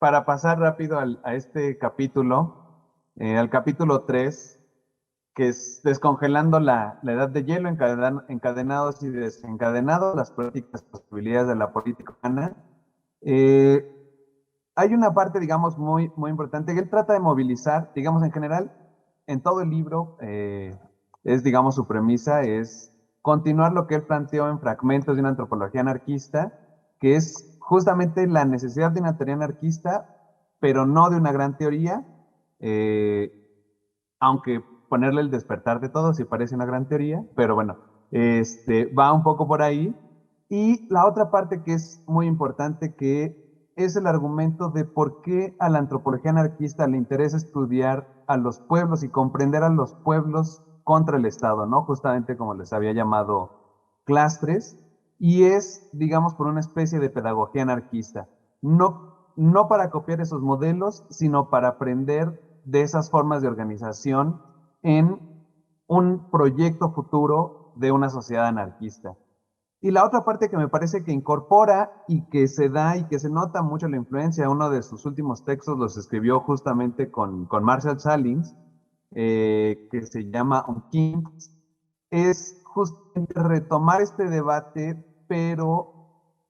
para pasar rápido a este capítulo, al capítulo 3, que es descongelando la edad de hielo, encadenados y desencadenados, las prácticas posibilidades de la política humana. Hay una parte, digamos, muy importante que él trata de movilizar, digamos, en general, en todo el libro, es, digamos, su premisa es continuar lo que él planteó en Fragmentos de una antropología anarquista, que es justamente la necesidad de una teoría anarquista, pero no de una gran teoría, eh, aunque ponerle el despertar de todos sí parece una gran teoría, pero bueno, va un poco por ahí. Y la otra parte que es muy importante, que es el argumento de por qué a la antropología anarquista le interesa estudiar a los pueblos y comprender a los pueblos contra el Estado, ¿no? Justamente como les había llamado clastres, y es, digamos, por una especie de pedagogía anarquista. No para copiar esos modelos, sino para aprender de esas formas de organización en un proyecto futuro de una sociedad anarquista. Y la otra parte que me parece que incorpora y que se da y que se nota mucho la influencia, uno de sus últimos textos los escribió justamente con Marshall Salins, que se llama On Kings, es justamente retomar este debate, pero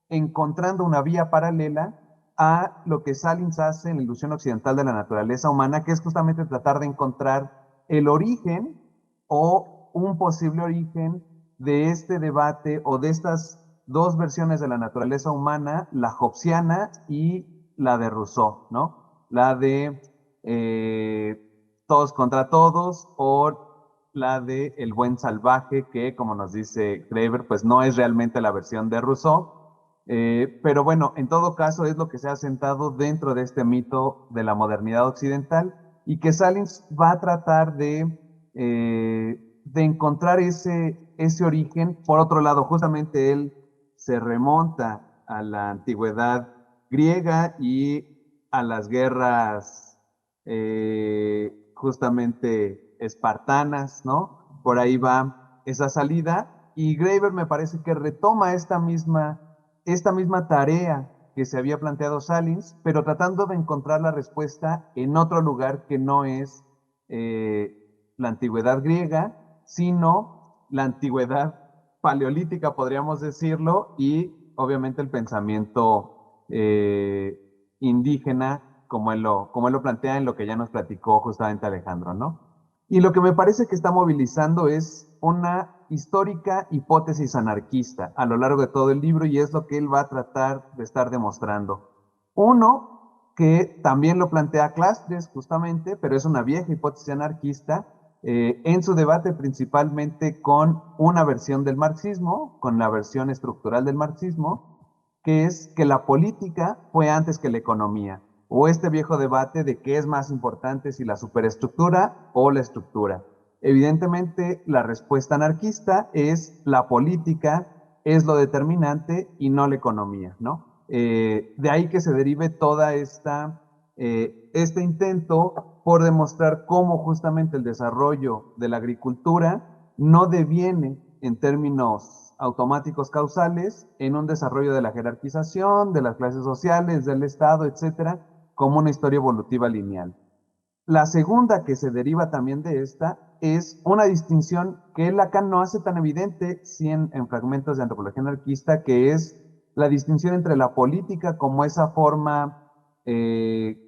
encontrando una vía paralela a lo que Salins hace en la ilusión occidental de la naturaleza humana, que es justamente tratar de encontrar el origen o un posible origen de este debate o de estas dos versiones de la naturaleza humana, la hobbesiana y la de Rousseau, ¿no? La de todos contra todos o la de El buen salvaje, que como nos dice Graeber, pues no es realmente la versión de Rousseau, pero bueno, en todo caso es lo que se ha sentado dentro de este mito de la modernidad occidental y que Salins va a tratar de encontrar ese origen. Por otro lado, justamente él se remonta a la antigüedad griega y a las guerras justamente espartanas, ¿no? Por ahí va esa salida y Graeber me parece que retoma esta misma tarea que se había planteado Salins, pero tratando de encontrar la respuesta en otro lugar que no es la antigüedad griega, sino la antigüedad paleolítica, podríamos decirlo, y obviamente el pensamiento indígena, como él lo plantea en lo que ya nos platicó justamente Alejandro, ¿no? Y lo que me parece que está movilizando es una histórica hipótesis anarquista a lo largo de todo el libro y es lo que él va a tratar de estar demostrando. Uno, que también lo plantea Clastres justamente, pero es una vieja hipótesis anarquista, en su debate principalmente con una versión del marxismo, con la versión estructural del marxismo, que es que la política fue antes que la economía, o este viejo debate de qué es más importante, si la superestructura o la estructura. Evidentemente, la respuesta anarquista es la política es lo determinante y no la economía, ¿no? De ahí que se derive toda este intento por demostrar cómo justamente el desarrollo de la agricultura no deviene en términos automáticos causales en un desarrollo de la jerarquización, de las clases sociales, del Estado, etcétera, como una historia evolutiva lineal. La segunda que se deriva también de esta es una distinción que Lacan no hace tan evidente sí en Fragmentos de Antropología Anarquista, que es la distinción entre la política como esa forma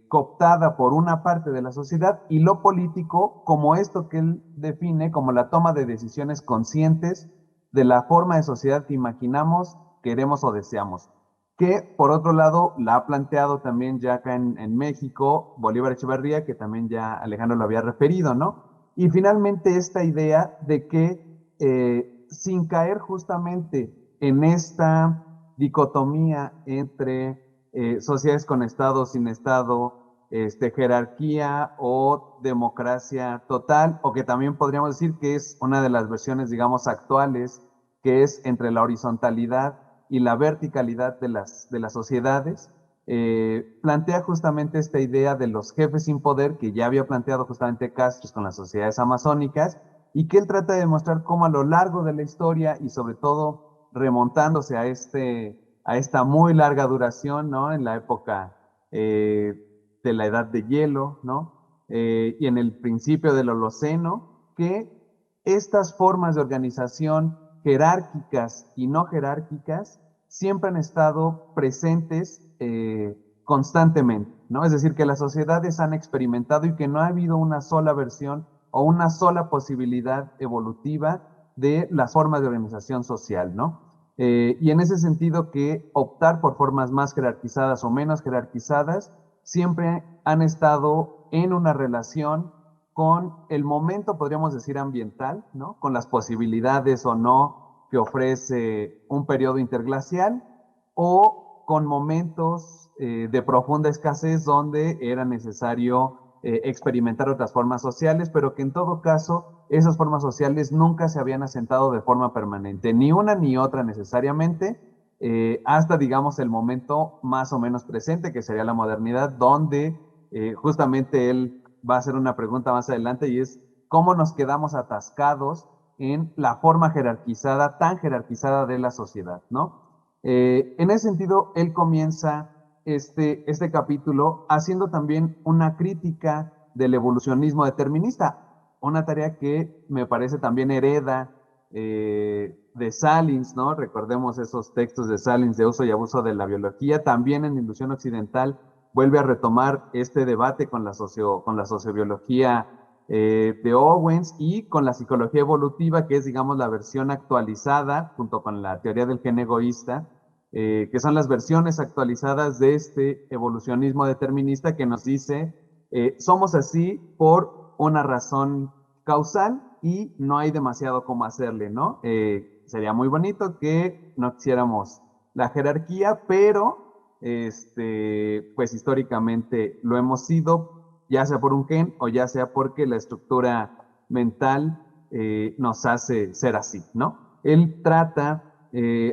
cooptada por una parte de la sociedad y lo político como esto que él define como la toma de decisiones conscientes de la forma de sociedad que imaginamos, queremos o deseamos, que por otro lado la ha planteado también ya acá en México Bolívar Echeverría, que también ya Alejandro lo había referido, ¿no? Y finalmente esta idea de que sin caer justamente en esta dicotomía entre sociedades con Estado, sin Estado, jerarquía o democracia total, o que también podríamos decir que es una de las versiones, digamos, actuales, que es entre la horizontalidad y la verticalidad de las sociedades, plantea justamente esta idea de los jefes sin poder que ya había planteado justamente Castro con las sociedades amazónicas y que él trata de demostrar cómo a lo largo de la historia y sobre todo remontándose a esta muy larga duración, ¿no? En la época eh, de la edad de hielo, ¿no? Y en el principio del Holoceno, que estas formas de organización jerárquicas y no jerárquicas siempre han estado presentes constantemente, ¿no? Es decir, que las sociedades han experimentado y que no ha habido una sola versión o una sola posibilidad evolutiva de las formas de organización social, ¿no? Y en ese sentido que optar por formas más jerarquizadas o menos jerarquizadas siempre han estado en una relación con el momento, podríamos decir, ambiental, ¿no? Con las posibilidades o no que ofrece un periodo interglacial o con momentos de profunda escasez donde era necesario experimentar otras formas sociales, pero que en todo caso esas formas sociales nunca se habían asentado de forma permanente, ni una ni otra necesariamente, hasta digamos el momento más o menos presente, que sería la modernidad, donde justamente él va a hacer una pregunta más adelante y es cómo nos quedamos atascados en la forma jerarquizada, tan jerarquizada de la sociedad, ¿no? En ese sentido, él comienza este capítulo haciendo también una crítica del evolucionismo determinista, una tarea que me parece también hereda de Salins, ¿no? Recordemos esos textos de Salins de uso y abuso de la biología. También en Ilusión Occidental vuelve a retomar este debate con la sociobiología de Owens y con la psicología evolutiva, que es, digamos, la versión actualizada, junto con la teoría del gen egoísta, que son las versiones actualizadas de este evolucionismo determinista que nos dice, somos así por una razón causal y no hay demasiado cómo hacerle, ¿no? Sería muy bonito que no quisiéramos la jerarquía, pero pues históricamente lo hemos sido, ya sea por un gen o ya sea porque la estructura mental nos hace ser así, ¿no? Él trata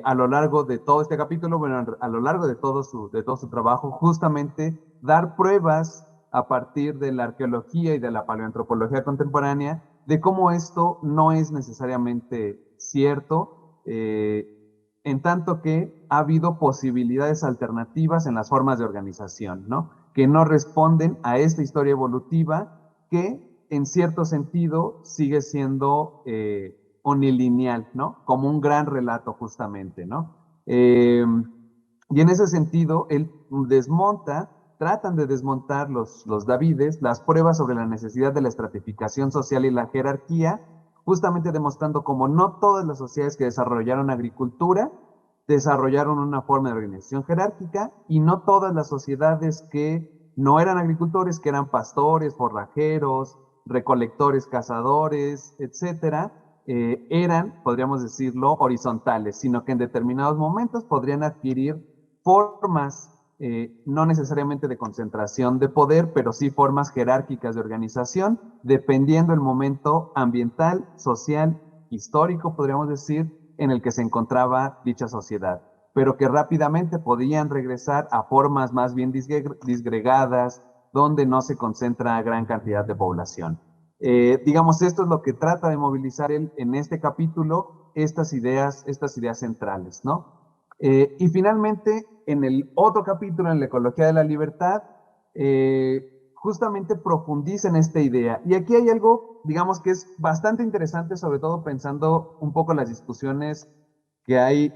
a lo largo de todo este capítulo, bueno, a lo largo de todo su trabajo, justamente dar pruebas a partir de la arqueología y de la paleoantropología contemporánea de cómo esto no es necesariamente cierto, en tanto que ha habido posibilidades alternativas en las formas de organización, ¿no? Que no responden a esta historia evolutiva que en cierto sentido sigue siendo unilineal, ¿no? Como un gran relato justamente, ¿no? Y en ese sentido, él tratan de desmontar los Davides las pruebas sobre la necesidad de la estratificación social y la jerarquía, justamente demostrando cómo no todas las sociedades que desarrollaron agricultura desarrollaron una forma de organización jerárquica y no todas las sociedades que no eran agricultores, que eran pastores, forrajeros, recolectores, cazadores, etcétera, eran, podríamos decirlo, horizontales, sino que en determinados momentos podrían adquirir formas, no necesariamente de concentración de poder, pero sí formas jerárquicas de organización, dependiendo el momento ambiental, social, histórico, podríamos decir, en el que se encontraba dicha sociedad, pero que rápidamente podían regresar a formas más bien disgregadas, donde no se concentra gran cantidad de población. Digamos, esto es lo que trata de movilizar él en este capítulo, estas ideas centrales, ¿no? Y finalmente, en el otro capítulo, en la ecología de la libertad, justamente profundiza en esta idea. Y aquí hay algo, digamos, que es bastante interesante, sobre todo pensando un poco las discusiones que hay,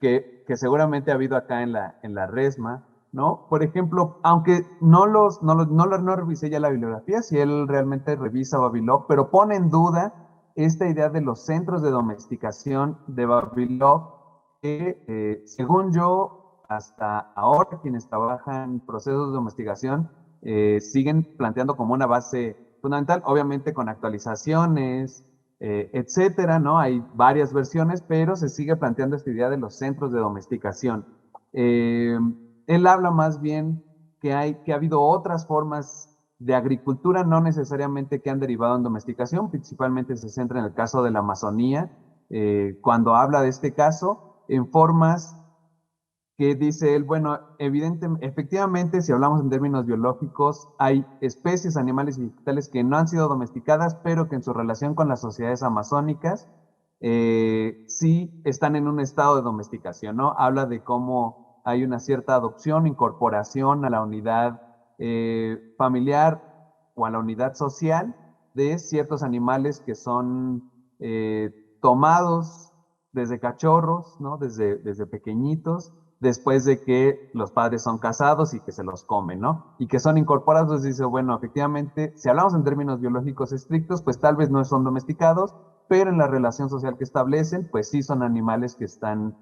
que seguramente ha habido acá en la RESMA, ¿no? Por ejemplo, aunque no revisé ya la bibliografía, si él realmente revisa Vavilov, pero pone en duda esta idea de los centros de domesticación de Vavilov, que según yo, hasta ahora quienes trabajan en procesos de domesticación siguen planteando como una base fundamental, obviamente con actualizaciones, etcétera, ¿no? Hay varias versiones, pero se sigue planteando esta idea de los centros de domesticación. Eh, Él habla más bien que ha habido otras formas de agricultura, no necesariamente que han derivado en domesticación, principalmente se centra en el caso de la Amazonía, cuando habla de este caso, en formas que dice él, bueno, efectivamente, si hablamos en términos biológicos, hay especies animales y vegetales que no han sido domesticadas, pero que en su relación con las sociedades amazónicas sí están en un estado de domesticación, ¿no? Habla de cómo hay una cierta adopción, incorporación a la unidad familiar o a la unidad social de ciertos animales que son tomados desde cachorros, ¿no? Desde pequeñitos, después de que los padres son casados y que se los comen, ¿no? Y que son incorporados, dice, bueno, efectivamente, si hablamos en términos biológicos estrictos, pues tal vez no son domesticados, pero en la relación social que establecen, pues sí son animales que están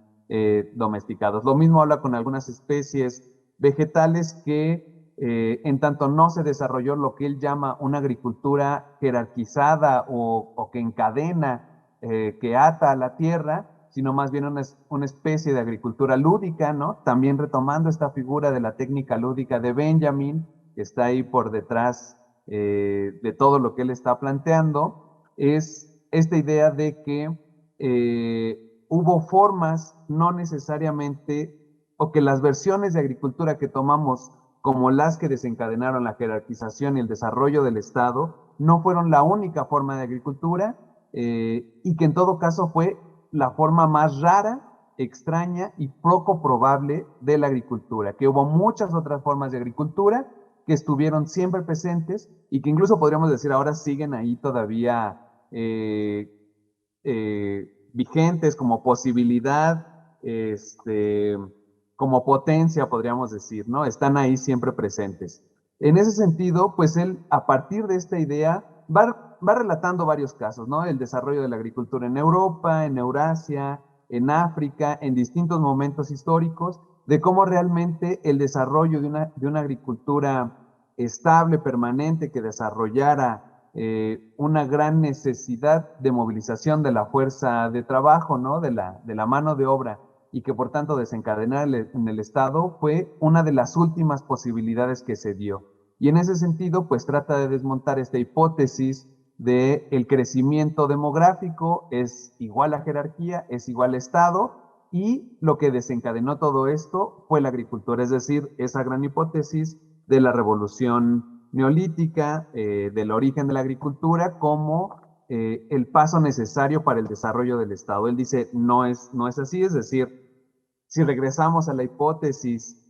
domesticados. Lo mismo habla con algunas especies vegetales que en tanto no se desarrolló lo que él llama una agricultura jerarquizada o que encadena, que ata a la tierra, sino más bien una especie de agricultura lúdica, ¿no? También retomando esta figura de la técnica lúdica de Benjamin, que está ahí por detrás de todo lo que él está planteando, es esta idea de que hubo formas, no necesariamente, o que las versiones de agricultura que tomamos como las que desencadenaron la jerarquización y el desarrollo del Estado, no fueron la única forma de agricultura y que en todo caso fue la forma más rara, extraña y poco probable de la agricultura, que hubo muchas otras formas de agricultura que estuvieron siempre presentes y que incluso podríamos decir ahora siguen ahí todavía vigentes como posibilidad, como potencia, podríamos decir, ¿no? Están ahí siempre presentes. En ese sentido, pues él, a partir de esta idea, va relatando varios casos, ¿no? El desarrollo de la agricultura en Europa, en Eurasia, en África, en distintos momentos históricos, de cómo realmente el desarrollo de una agricultura estable, permanente, que desarrollara una gran necesidad de movilización de la fuerza de trabajo, ¿no? De la mano de obra, y que por tanto desencadenar en el Estado fue una de las últimas posibilidades que se dio. Y en ese sentido, pues trata de desmontar esta hipótesis de el crecimiento demográfico es igual a jerarquía, es igual a Estado, y lo que desencadenó todo esto fue la agricultura, es decir, esa gran hipótesis de la revolución neolítica, del origen de la agricultura como el paso necesario para el desarrollo del Estado. Él dice, no es así, es decir, si regresamos a la hipótesis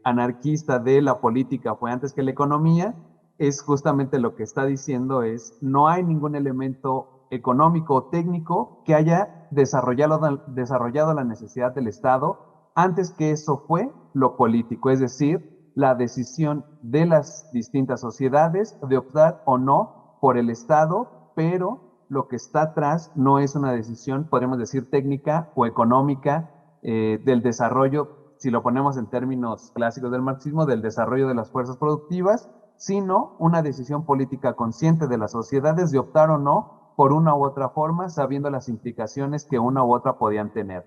anarquista de la política fue antes que la economía, es justamente lo que está diciendo es, no hay ningún elemento económico o técnico que haya desarrollado la necesidad del Estado antes que eso fue lo político, es decir, la decisión de las distintas sociedades de optar o no por el Estado, pero lo que está atrás no es una decisión, podemos decir, técnica o económica del desarrollo, si lo ponemos en términos clásicos del marxismo, del desarrollo de las fuerzas productivas, sino una decisión política consciente de las sociedades de optar o no por una u otra forma, sabiendo las implicaciones que una u otra podían tener.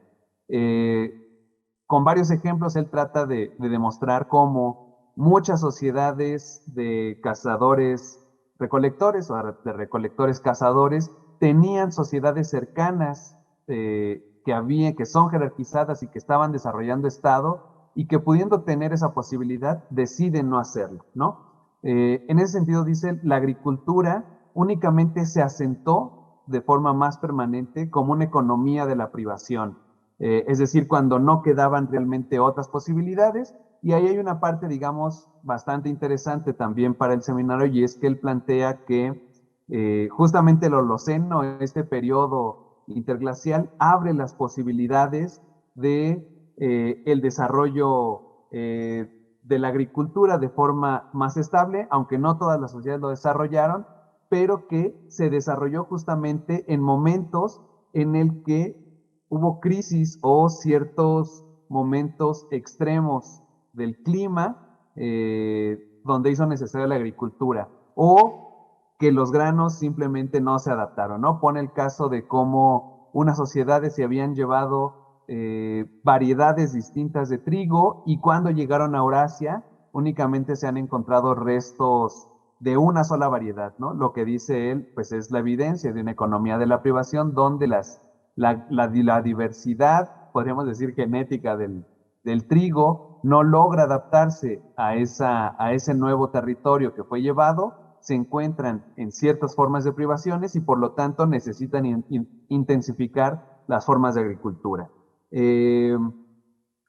Con varios ejemplos, él trata de demostrar cómo muchas sociedades de cazadores recolectores o de recolectores cazadores tenían sociedades cercanas que son jerarquizadas y que estaban desarrollando Estado y que pudiendo tener esa posibilidad deciden no hacerlo, ¿no? En ese sentido, dice, la agricultura únicamente se asentó de forma más permanente como una economía de la privación, es decir, cuando no quedaban realmente otras posibilidades. Y ahí hay una parte, digamos, bastante interesante también para el seminario, y es que él plantea que justamente el Holoceno, este periodo interglacial, abre las posibilidades de el desarrollo de la agricultura de forma más estable, aunque no todas las sociedades lo desarrollaron, pero que se desarrolló justamente en momentos en el que hubo crisis o ciertos momentos extremos del clima donde hizo necesaria la agricultura, o que los granos simplemente no se adaptaron, ¿no? Pone el caso de cómo unas sociedades se habían llevado variedades distintas de trigo y cuando llegaron a Eurasia únicamente se han encontrado restos de una sola variedad, ¿no? Lo que dice él, pues es la evidencia de una economía de la privación donde la diversidad, podríamos decir genética del trigo, no logra adaptarse a ese nuevo territorio que fue llevado, se encuentran en ciertas formas de privaciones y por lo tanto necesitan intensificar las formas de agricultura.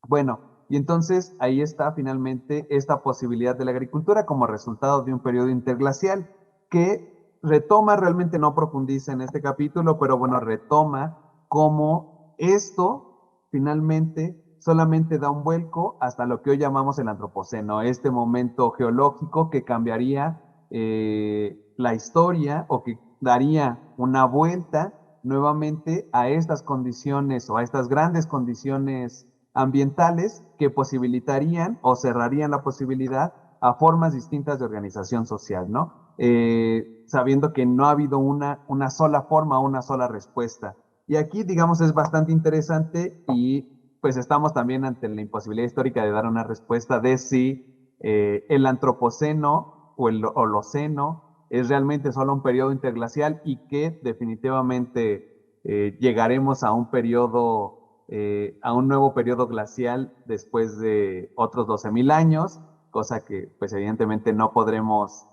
Bueno, Y entonces ahí está finalmente esta posibilidad de la agricultura como resultado de un periodo interglacial que retoma, realmente no profundiza en este capítulo, pero bueno, retoma cómo esto finalmente solamente da un vuelco hasta lo que hoy llamamos el antropoceno, este momento geológico que cambiaría la historia o que daría una vuelta nuevamente a estas condiciones o a estas grandes condiciones ambientales que posibilitarían o cerrarían la posibilidad a formas distintas de organización social, ¿no? Sabiendo que no ha habido una sola forma, una sola respuesta. Y aquí, digamos, es bastante interesante y pues estamos también ante la imposibilidad histórica de dar una respuesta de si el antropoceno o el holoceno es realmente solo un periodo interglacial y que definitivamente llegaremos a un periodo, a un nuevo periodo glacial después de otros 12.000 años, cosa que pues evidentemente no podremos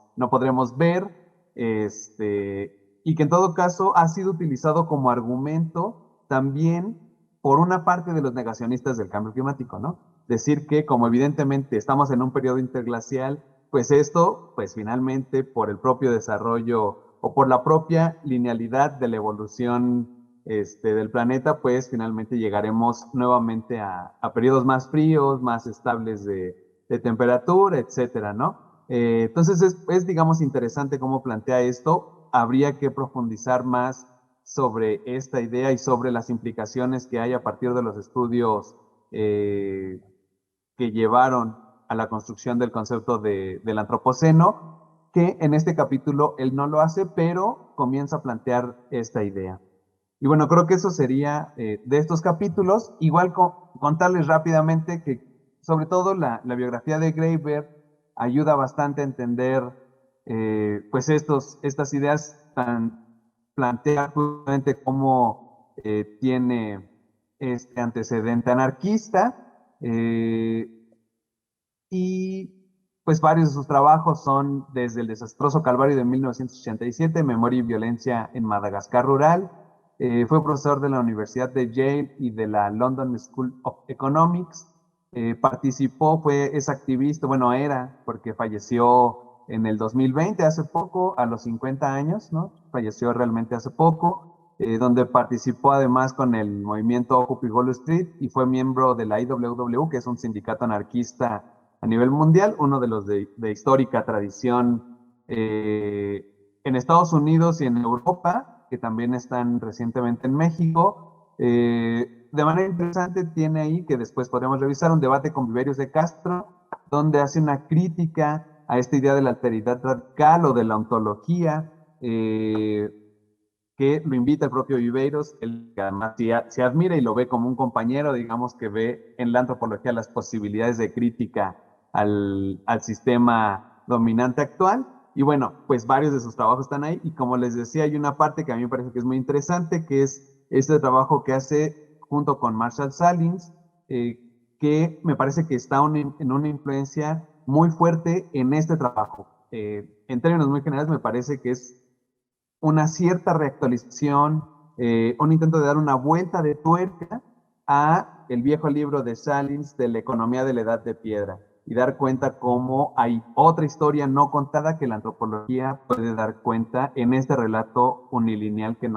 ver, y que en todo caso ha sido utilizado como argumento también por una parte de los negacionistas del cambio climático, ¿no? Decir que como evidentemente estamos en un periodo interglacial, pues esto, pues finalmente por el propio desarrollo o por la propia linealidad de la evolución del planeta, pues finalmente llegaremos nuevamente a periodos más fríos, más estables de temperatura, etcétera, ¿no? Entonces digamos, interesante cómo plantea esto. Habría que profundizar más sobre esta idea y sobre las implicaciones que hay a partir de los estudios que llevaron a la construcción del concepto del antropoceno, que en este capítulo él no lo hace, pero comienza a plantear esta idea. Y bueno, creo que eso sería de estos capítulos. Igual contarles rápidamente que sobre todo la biografía de Graeber ayuda bastante a entender pues estas ideas tan plantea justamente cómo tiene este antecedente anarquista y pues varios de sus trabajos son desde El desastroso Calvario de 1987, Memoria y Violencia en Madagascar Rural. Fue profesor de la Universidad de Yale y de la London School of Economics. Es activista, bueno, era, porque falleció en el 2020, hace poco, a los 50 años, ¿no? Falleció realmente hace poco, donde participó además con el movimiento Occupy Wall Street y fue miembro de la IWW, que es un sindicato anarquista a nivel mundial, uno de los de histórica tradición en Estados Unidos y en Europa, que también están recientemente en México. De manera interesante tiene ahí, que después podremos revisar, un debate con Viverius de Castro, donde hace una crítica a esta idea de la alteridad radical o de la ontología, que lo invita el propio Viveiros, él que además se admira y lo ve como un compañero, digamos que ve en la antropología las posibilidades de crítica al sistema dominante actual. Y bueno, pues varios de sus trabajos están ahí. Y como les decía, hay una parte que a mí me parece que es muy interesante, que es este trabajo que hace junto con Marshall Salins, que me parece que está en una influencia muy fuerte en este trabajo. En términos muy generales, me parece que es una cierta reactualización, un intento de dar una vuelta de tuerca a el viejo libro de Salins de la economía de la edad de piedra y dar cuenta cómo hay otra historia no contada que la antropología puede dar cuenta en este relato unilineal que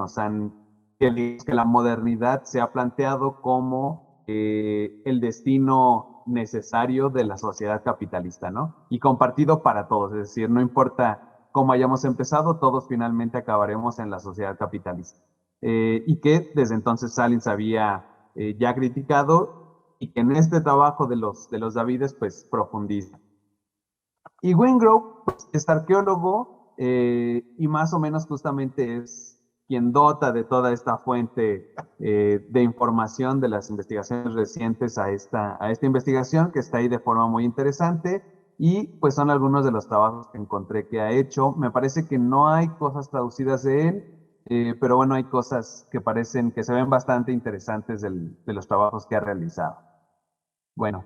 la modernidad se ha planteado como el destino necesario de la sociedad capitalista, ¿no? Y compartido para todos, es decir, no importa cómo hayamos empezado, todos finalmente acabaremos en la sociedad capitalista. Y que desde entonces Salins había ya criticado y que en este trabajo de los Davides pues profundiza. Y Wingrove pues, es arqueólogo y más o menos justamente es quien dota de toda esta fuente de información de las investigaciones recientes a esta investigación que está ahí de forma muy interesante. Y pues son algunos de los trabajos que encontré que ha hecho. Me parece que no hay cosas traducidas de él, pero bueno, hay cosas que parecen, que se ven bastante interesantes de los trabajos que ha realizado. Bueno,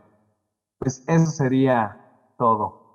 pues eso sería todo.